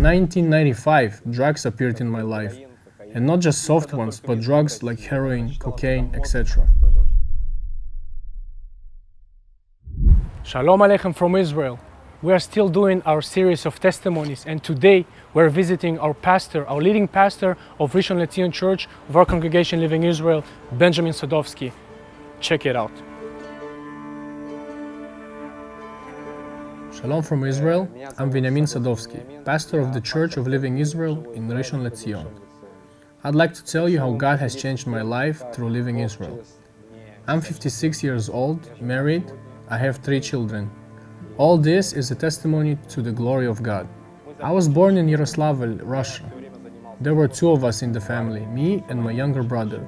In 1995, drugs appeared in my life, and not just soft ones, but drugs like heroin, cocaine, etc. Shalom Aleichem from Israel. We are still doing our series of testimonies, and today we're visiting our pastor, our leading pastor of Rishon LeZion Church of our congregation living in Israel, Benjamin Sadovsky. Check it out. Shalom from Israel, I'm Benjamin Sadovsky, pastor of the Church of Living Israel in Rishon LeZion. I'd like to tell you how God has changed my life through living Israel. I'm 56 years old, married, I have 3 children. All this is a testimony to the glory of God. I was born in Yaroslavl, Russia. There were 2 of us in the family, me and my younger brother.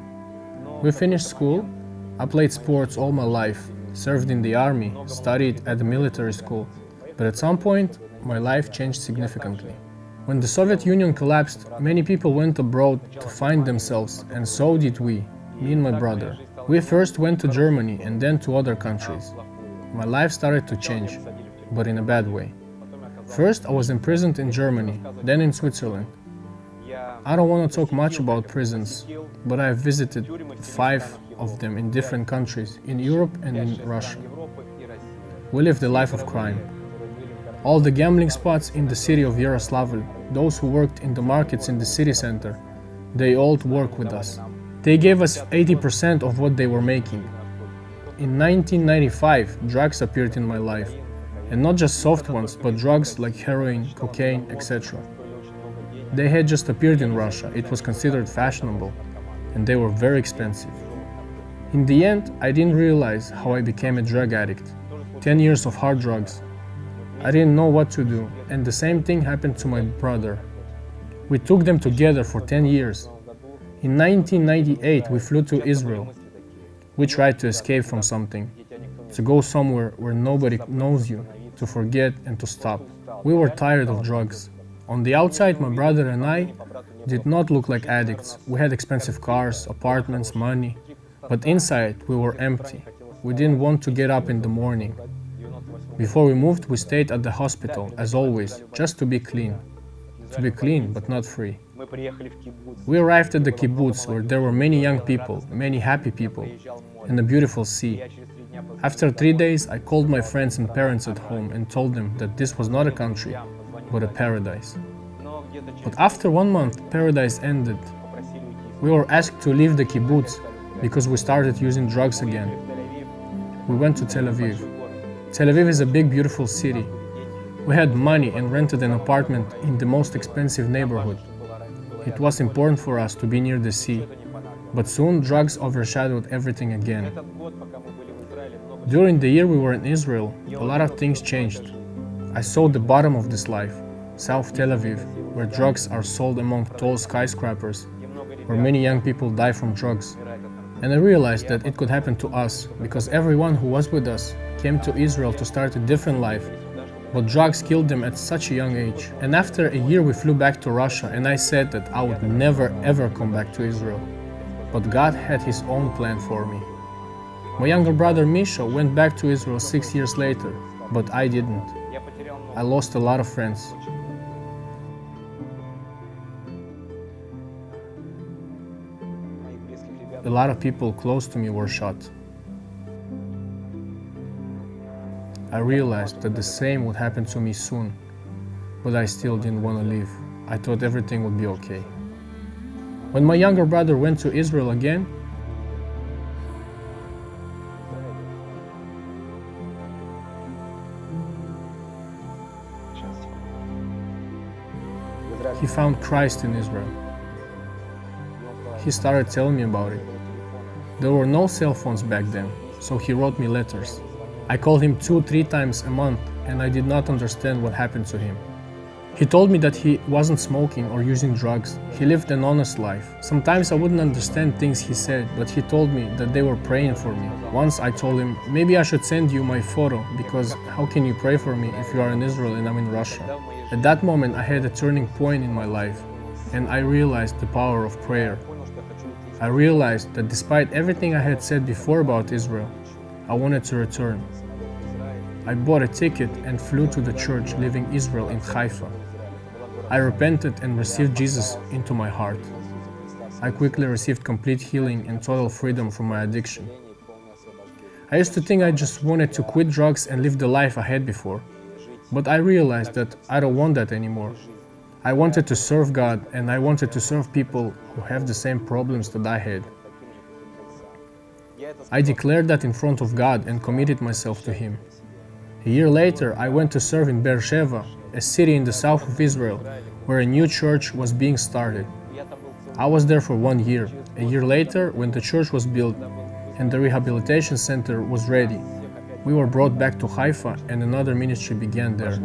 We finished school. I played sports all my life, served in the army, studied at the military school. But at some point, my life changed significantly. When the Soviet Union collapsed, many people went abroad to find themselves, and so did we, me and my brother. We first went to Germany and then to other countries. My life started to change, but in a bad way. First, I was imprisoned in Germany, then in Switzerland. I don't want to talk much about prisons, but I have visited 5 of them in different countries, in Europe and in Russia. We lived a life of crime. All the gambling spots in the city of Yaroslavl, those who worked in the markets in the city center, they all worked with us. They gave us 80% of what they were making. In 1995, drugs appeared in my life, and not just soft ones, but drugs like heroin, cocaine, etc. They had just appeared in Russia. It was considered fashionable, and they were very expensive. In the end, I didn't realize how I became a drug addict. 10 years of hard drugs. I didn't know what to do, and the same thing happened to my brother. We took them together for 10 years. In 1998, we flew to Israel. We tried to escape from something, to go somewhere where nobody knows you, to forget and to stop. We were tired of drugs. On the outside, my brother and I did not look like addicts. We had expensive cars, apartments, money. But inside, we were empty. We didn't want to get up in the morning. Before we moved, we stayed at the hospital, as always, just to be clean. To be clean, but not free. We arrived at the kibbutz, where there were many young people, many happy people, and a beautiful sea. After 3 days, I called my friends and parents at home and told them that this was not a country, but a paradise. But after 1 month, paradise ended. We were asked to leave the kibbutz because we started using drugs again. We went to Tel Aviv. Tel Aviv is a big, beautiful city. We had money and rented an apartment in the most expensive neighborhood. It was important for us to be near the sea, but soon drugs overshadowed everything again. During the year we were in Israel, a lot of things changed. I saw the bottom of this life, South Tel Aviv, where drugs are sold among tall skyscrapers, where many young people die from drugs. And I realized that it could happen to us, because everyone who was with us came to Israel to start a different life, but drugs killed them at such a young age. And after a year we flew back to Russia, and I said that I would never ever come back to Israel. But God had His own plan for me. My younger brother Misha went back to Israel 6 years later, but I didn't. I lost a lot of friends. A lot of people close to me were shot. I realized that the same would happen to me soon, but I still didn't want to leave. I thought everything would be okay. When my younger brother went to Israel again, he found Christ in Israel. He started telling me about it. There were no cell phones back then, so he wrote me letters. I called him 2-3 times a month, and I did not understand what happened to him. He told me that he wasn't smoking or using drugs. He lived an honest life. Sometimes I wouldn't understand things he said, but he told me that they were praying for me. Once I told him, maybe I should send you my photo, because how can you pray for me if you are in Israel and I'm in Russia? At that moment, I had a turning point in my life, and I realized the power of prayer. I realized that despite everything I had said before about Israel, I wanted to return. I bought a ticket and flew to the church living Israel in Haifa. I repented and received Jesus into my heart. I quickly received complete healing and total freedom from my addiction. I used to think I just wanted to quit drugs and live the life I had before. But I realized that I don't want that anymore. I wanted to serve God, and I wanted to serve people who have the same problems that I had. I declared that in front of God and committed myself to Him. A year later, I went to serve in Beersheba, a city in the south of Israel, where a new church was being started. I was there for 1 year. A year later, when the church was built and the rehabilitation center was ready, we were brought back to Haifa and another ministry began there.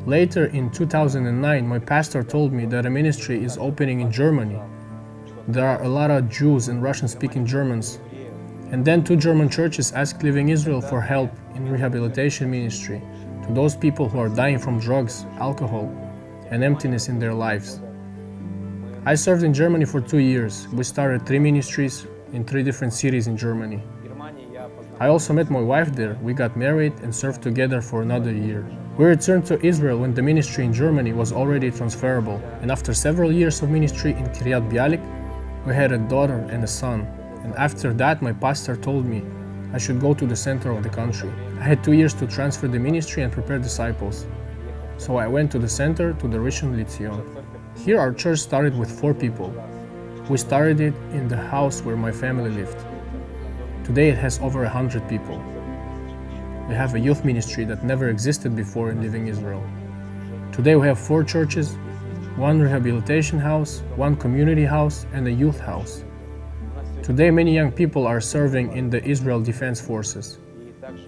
Later, in 2009, my pastor told me that a ministry is opening in Germany. There are a lot of Jews and Russian-speaking Germans. And then 2 German churches asked Living Israel for help in rehabilitation ministry to those people who are dying from drugs, alcohol, and emptiness in their lives. I served in Germany for 2 years. We started 3 ministries in 3 different cities in Germany. I also met my wife there. We got married and served together for another year. We returned to Israel when the ministry in Germany was already transferable, and after several years of ministry in Kiryat Bialik, we had a daughter and a son. And after that, my pastor told me I should go to the center of the country. I had 2 years to transfer the ministry and prepare disciples. So I went to the center, to the Rishon LeZion. Here our church started with 4 people. We started it in the house where my family lived. Today it has over 100 people. We have a youth ministry that never existed before in Living Israel. Today we have 4 churches, 1 rehabilitation house, 1 community house, and a youth house. Today many young people are serving in the Israel Defense Forces.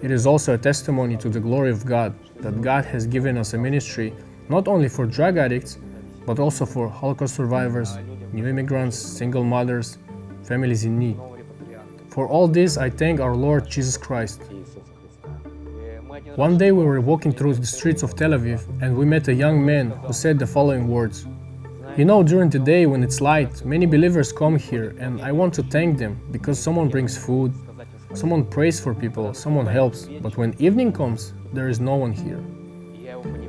It is also a testimony to the glory of God that God has given us a ministry not only for drug addicts, but also for Holocaust survivors, new immigrants, single mothers, families in need. For all this, I thank our Lord Jesus Christ. One day we were walking through the streets of Tel Aviv and we met a young man who said the following words. You know, during the day when it's light, many believers come here and I want to thank them because someone brings food, someone prays for people, someone helps, but when evening comes, there is no one here.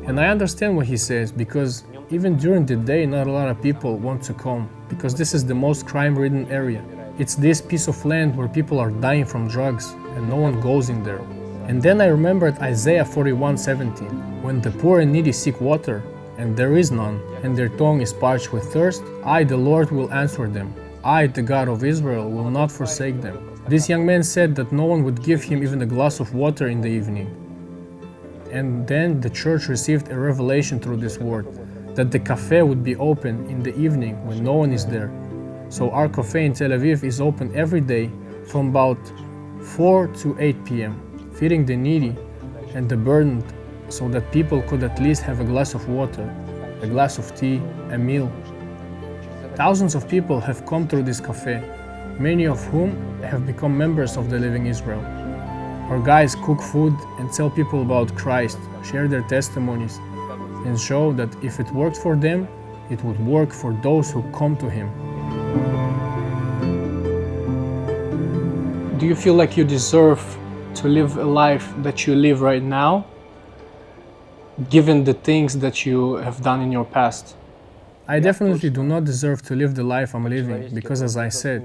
And I understand what he says because even during the day not a lot of people want to come because this is the most crime-ridden area. It's this piece of land where people are dying from drugs and no one goes in there. And then I remembered Isaiah 41:17, when the poor and needy seek water, and there is none, and their tongue is parched with thirst, I, the Lord, will answer them. I, the God of Israel, will not forsake them. This young man said that no one would give him even a glass of water in the evening. And then the church received a revelation through this word, that the cafe would be open in the evening when no one is there. So our cafe in Tel Aviv is open every day from about 4 to 8 p.m., feeding the needy and the burdened so that people could at least have a glass of water, a glass of tea, a meal. Thousands of people have come through this cafe, many of whom have become members of the Living Israel. Our guys cook food and tell people about Christ, share their testimonies, and show that if it worked for them, it would work for those who come to Him. Do you feel like you deserve to live a life that you live right now, given the things that you have done in your past? I definitely do not deserve to live the life I'm living because, as I said,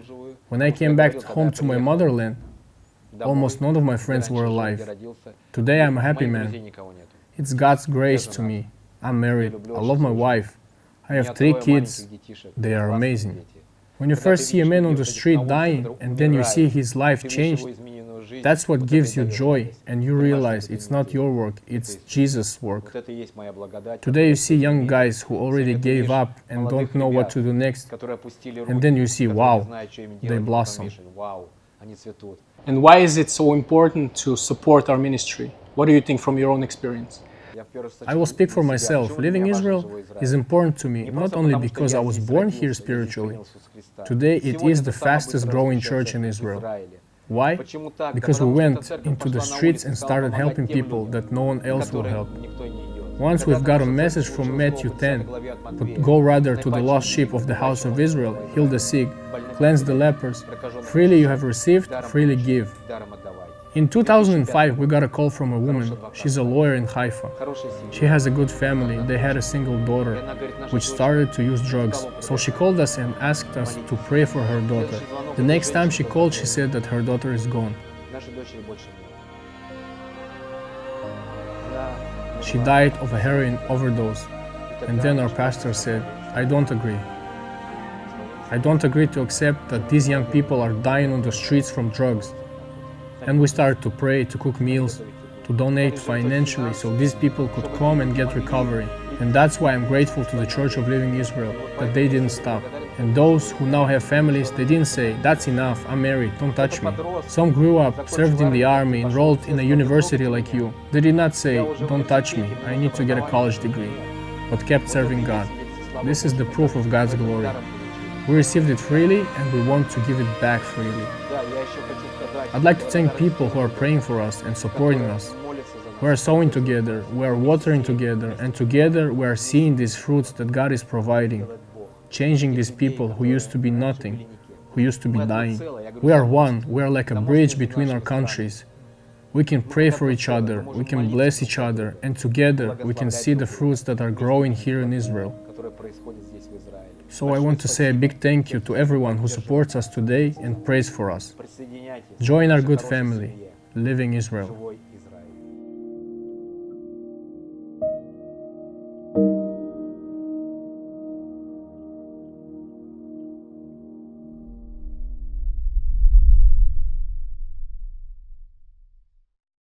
when I came back home to my motherland, almost none of my friends were alive. Today I'm a happy man. It's God's grace to me. I'm married. I love my wife. I have 3 kids. They are amazing. When you first see a man on the street dying and then you see his life changed, that's what gives you joy, and you realize it's not your work, it's Jesus' work. Today you see young guys who already gave up and don't know what to do next, and then you see, wow, they blossom. And why is it so important to support our ministry? What do you think from your own experience? I will speak for myself. Living Israel is important to me, not only because I was born here spiritually. Today it is the fastest growing church in Israel. Why? Because we went into the streets and started helping people that no one else will help. Once we've got a message from Matthew 10, but go rather to the lost sheep of the house of Israel, heal the sick, cleanse the lepers. Freely you have received, freely give. In 2005, we got a call from a woman. She's a lawyer in Haifa. She has a good family. They had a single daughter, which started to use drugs. So she called us and asked us to pray for her daughter. The next time she called, she said that her daughter is gone. She died of a heroin overdose. And then our pastor said, I don't agree. I don't agree to accept that these young people are dying on the streets from drugs. And we started to pray, to cook meals, to donate financially so these people could come and get recovery. And that's why I'm grateful to the Church of Living Israel, that they didn't stop. And those who now have families, they didn't say, that's enough, I'm married, don't touch me. Some grew up, served in the army, enrolled in a university like you. They did not say, don't touch me, I need to get a college degree, but kept serving God. This is the proof of God's glory. We received it freely and we want to give it back freely. I'd like to thank people who are praying for us and supporting us. We are sowing together, we are watering together, and together we are seeing these fruits that God is providing, changing these people who used to be nothing, who used to be dying. We are one, we are like a bridge between our countries. We can pray for each other, we can bless each other, and together we can see the fruits that are growing here in Israel. So I want to say a big thank you to everyone who supports us today and prays for us. Join our good family, Living Israel.